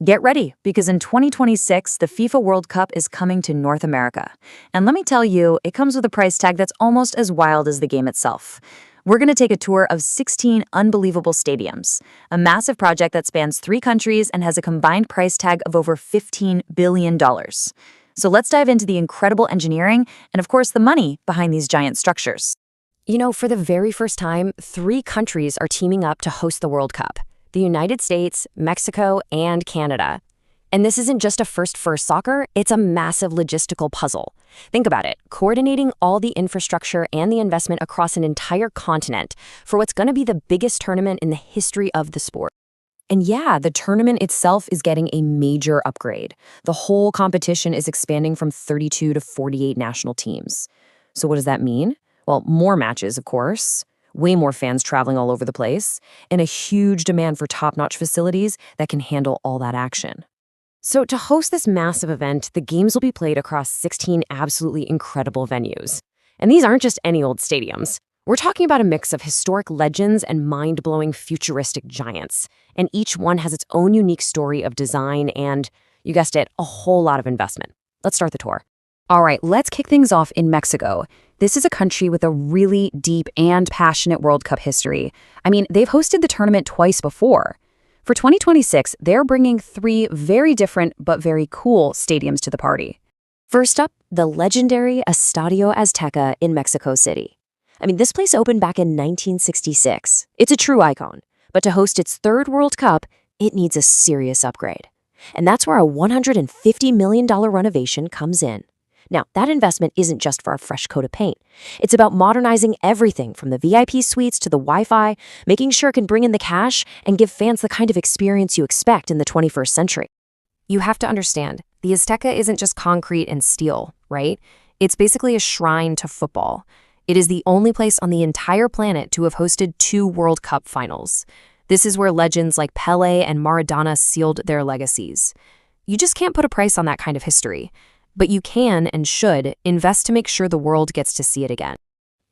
Get ready, because in 2026, the FIFA World Cup is coming to North America. And let me tell you, it comes with a price tag that's almost as wild as the game itself. We're going to take a tour of 16 unbelievable stadiums, a massive project that spans 3 countries and has a combined price tag of over $15 billion. So let's dive into the incredible engineering and, of course, the money behind these giant structures. For the very first time, 3 countries are teaming up to host the World Cup: the United States, Mexico, and Canada. And this isn't just a first for soccer, it's a massive logistical puzzle. Think about it, coordinating all the infrastructure and the investment across an entire continent for what's going to be the biggest tournament in the history of the sport. And yeah, the tournament itself is getting a major upgrade. The whole competition is expanding from 32 to 48 national teams. So what does that mean? Well, more matches, of course, way more fans traveling all over the place, and a huge demand for top-notch facilities that can handle all that action. So to host this massive event, the games will be played across 16 absolutely incredible venues. And these aren't just any old stadiums. We're talking about a mix of historic legends and mind-blowing futuristic giants. And each one has its own unique story of design and, you guessed it, a whole lot of investment. Let's start the tour. All right, let's kick things off in Mexico. This is a country with a really deep and passionate World Cup history. I mean, they've hosted the tournament twice before. For 2026, they're bringing 3 very different but very cool stadiums to the party. First up, the legendary Estadio Azteca in Mexico City. This place opened back in 1966. It's a true icon. But to host its 3rd World Cup, it needs a serious upgrade. And that's where a $150 million renovation comes in. Now, that investment isn't just for a fresh coat of paint. It's about modernizing everything from the VIP suites to the Wi-Fi, making sure it can bring in the cash and give fans the kind of experience you expect in the 21st century. You have to understand, the Azteca isn't just concrete and steel, right? It's basically a shrine to football. It is the only place on the entire planet to have hosted 2 World Cup finals. This is where legends like Pelé and Maradona sealed their legacies. You just can't put a price on that kind of history. But you can and should invest to make sure the world gets to see it again.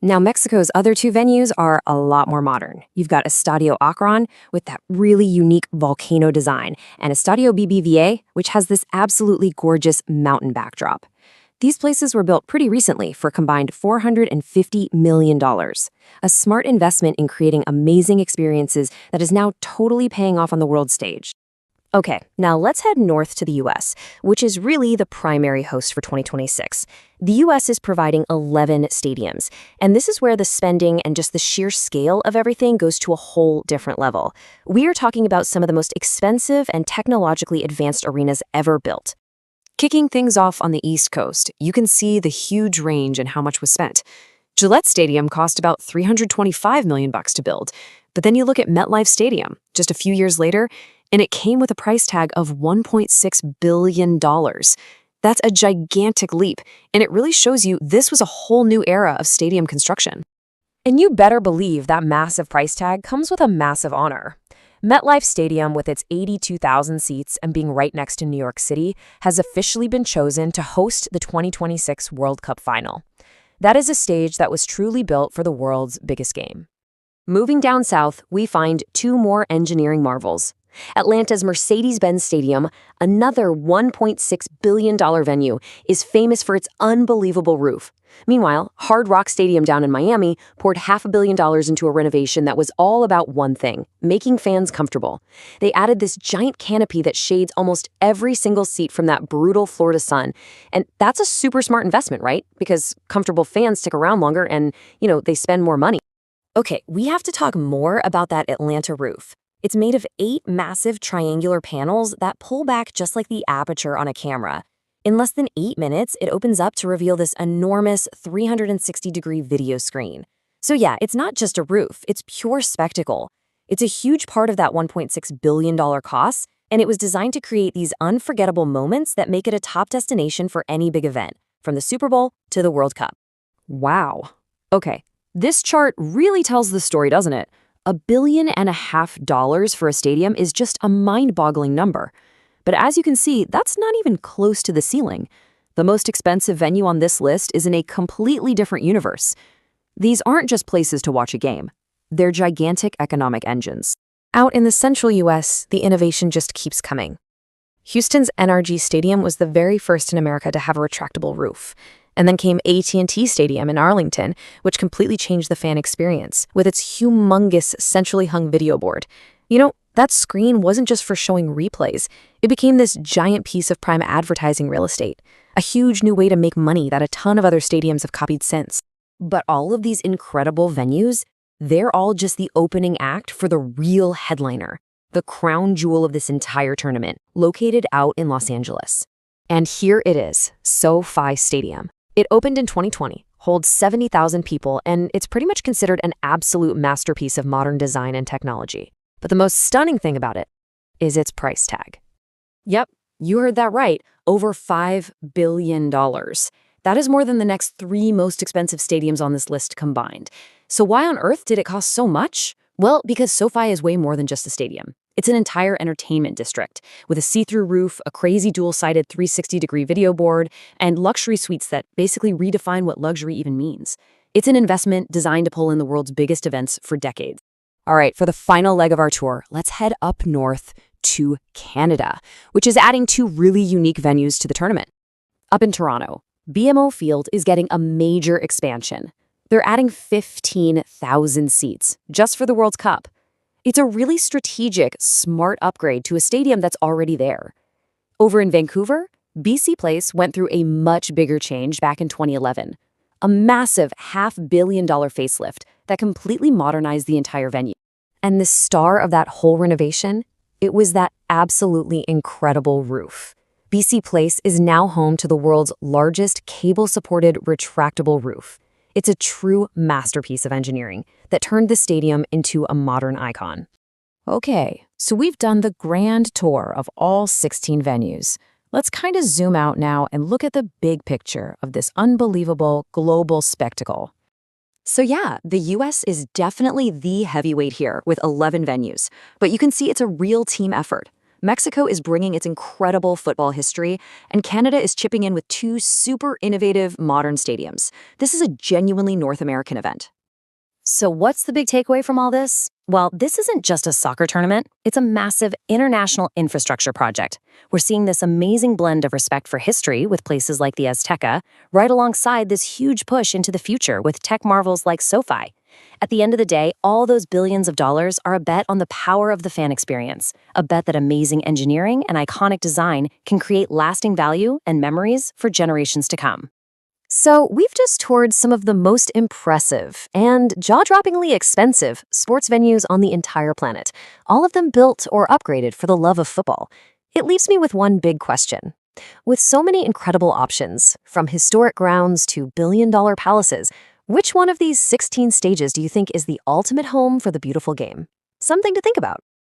Now, Mexico's other 2 venues are a lot more modern. You've got Estadio Akron with that really unique volcano design, and Estadio BBVA, which has this absolutely gorgeous mountain backdrop. These places were built pretty recently for a combined $450 million. A smart investment in creating amazing experiences that is now totally paying off on the world stage. Okay, now let's head north to the US, which is really the primary host for 2026. The US is providing 11 stadiums, and this is where the spending and just the sheer scale of everything goes to a whole different level. We are talking about some of the most expensive and technologically advanced arenas ever built. Kicking things off on the East Coast, you can see the huge range in how much was spent. Gillette Stadium cost about $325 million to build, but then you look at MetLife Stadium, just a few years later, and it came with a price tag of $1.6 billion. That's a gigantic leap, and it really shows you this was a whole new era of stadium construction. And you better believe that massive price tag comes with a massive honor. MetLife Stadium, with its 82,000 seats and being right next to New York City, has officially been chosen to host the 2026 World Cup final. That is a stage that was truly built for the world's biggest game. Moving down south, we find 2 more engineering marvels. Atlanta's Mercedes-Benz Stadium, another $1.6 billion venue, is famous for its unbelievable roof. Meanwhile, Hard Rock Stadium down in Miami poured $500 million into a renovation that was all about one thing: making fans comfortable. They added this giant canopy that shades almost every single seat from that brutal Florida sun. And that's a super smart investment, right? Because comfortable fans stick around longer and, they spend more money. Okay, we have to talk more about that Atlanta roof. It's made of 8 massive triangular panels that pull back just like the aperture on a camera. In less than 8 minutes, it opens up to reveal this enormous 360-degree video screen. So yeah, it's not just a roof, it's pure spectacle. It's a huge part of that $1.6 billion cost, and it was designed to create these unforgettable moments that make it a top destination for any big event, from the Super Bowl to the World Cup. Wow. Okay, this chart really tells the story, doesn't it? $1.5 billion for a stadium is just a mind-boggling number. But as you can see, that's not even close to the ceiling. The most expensive venue on this list is in a completely different universe. These aren't just places to watch a game. They're gigantic economic engines. Out in the central US, the innovation just keeps coming. Houston's NRG Stadium was the very first in America to have a retractable roof. And then came AT&T Stadium in Arlington, which completely changed the fan experience with its humongous centrally hung video board. That screen wasn't just for showing replays. It became this giant piece of prime advertising real estate, a huge new way to make money that a ton of other stadiums have copied since. But all of these incredible venues, they're all just the opening act for the real headliner, the crown jewel of this entire tournament, located out in Los Angeles. And here it is, SoFi Stadium. It opened in 2020, holds 70,000 people, and it's pretty much considered an absolute masterpiece of modern design and technology. But the most stunning thing about it is its price tag. Yep, you heard that right, over $5 billion. That is more than the next 3 most expensive stadiums on this list combined. So why on earth did it cost so much? Well, because SoFi is way more than just a stadium. It's an entire entertainment district with a see-through roof, a crazy dual-sided 360-degree video board, and luxury suites that basically redefine what luxury even means. It's an investment designed to pull in the world's biggest events for decades. All right, for the final leg of our tour, let's head up north to Canada, which is adding 2 really unique venues to the tournament. Up in Toronto, BMO Field is getting a major expansion. They're adding 15,000 seats just for the World Cup. It's a really strategic, smart upgrade to a stadium that's already there. Over in Vancouver, BC Place went through a much bigger change back in 2011. A massive $500 million facelift that completely modernized the entire venue. And the star of that whole renovation, it was that absolutely incredible roof. BC Place is now home to the world's largest cable-supported retractable roof. It's a true masterpiece of engineering that turned the stadium into a modern icon. Okay, so we've done the grand tour of all 16 venues. Let's kind of zoom out now and look at the big picture of this unbelievable global spectacle. So yeah, the US is definitely the heavyweight here with 11 venues, but you can see it's a real team effort. Mexico is bringing its incredible football history, and Canada is chipping in with 2 super innovative modern stadiums. This is a genuinely North American event. So what's the big takeaway from all this? Well, this isn't just a soccer tournament. It's a massive international infrastructure project. We're seeing this amazing blend of respect for history with places like the Azteca, right alongside this huge push into the future with tech marvels like SoFi. At the end of the day, all those billions of dollars are a bet on the power of the fan experience, a bet that amazing engineering and iconic design can create lasting value and memories for generations to come. So we've just toured some of the most impressive and jaw-droppingly expensive sports venues on the entire planet, all of them built or upgraded for the love of football. It leaves me with one big question. With so many incredible options, from historic grounds to billion-dollar palaces, which one of these 16 stages do you think is the ultimate home for the beautiful game? Something to think about.